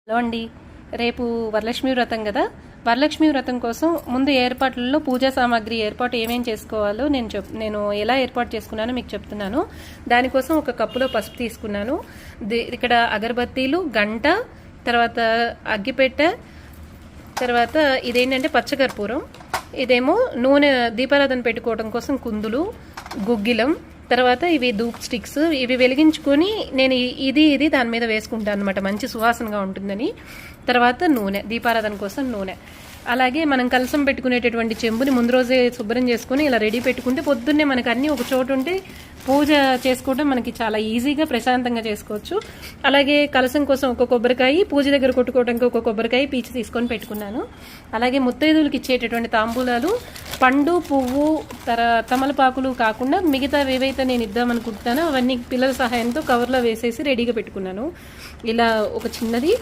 Hello అండి. రేపు వరలక్ష్మి వ్రతం కదా. వరలక్ష్మి వ్రతం కోసం ముందు ఏర్పాట్లలో పూజా సామాగ్రి ఏర్పాటు ఏమేం చేసుకోవాలో నేను ఎలా ఏర్పాటు చేసుకున్నానో మీకు చెప్తున్నాను. దానికోసం ఒక కప్పులో పసుపు తీసుకున్నాను. ఇక్కడ అగరబత్తీలు, గంట, తర్వాత అగ్గిపెట్టె, తర్వాత ఇదేంటంటే పచ్చకర్పూరం, ఇదేమో నూనె దీపారాధన పెట్టుకోవడం కోసం కుందులు, గుగ్గిలం, తర్వాత ఇవి ధూప్ స్టిక్స్. ఇవి వెలిగించుకొని నేను ఇది దాని మీద వేసుకుంటాను అనమాట, మంచి సువాసనగా ఉంటుందని. తర్వాత నూనె, దీపారాధన కోసం నూనె. అలాగే మనం కలసం పెట్టుకునేటటువంటి చెంబుని ముందు రోజే శుభ్రం చేసుకుని ఇలా రెడీ పెట్టుకుంటే పొద్దున్నే మనకు అన్నీ ఒక చోటు ఉంటే పూజ చేసుకోవడం మనకి చాలా ఈజీగా ప్రశాంతంగా చేసుకోవచ్చు. అలాగే కలసం కోసం ఒక కొబ్బరికాయ, పూజ దగ్గర కొట్టుకోవడానికి ఒక కొబ్బరికాయ పీచి తీసుకొని పెట్టుకున్నాను. అలాగే ముత్తైదువులకి ఇచ్చేటటువంటి తాంబూలాలు, పండు, పువ్వు, తమలపాకులు కాకుండా మిగతా ఏవైతే నేను ఇద్దామనుకుంటున్నానో అవన్నీ పిల్లల సహాయంతో కవర్లో వేసేసి రెడీగా పెట్టుకున్నాను. ఇలా ఒక చిన్నది.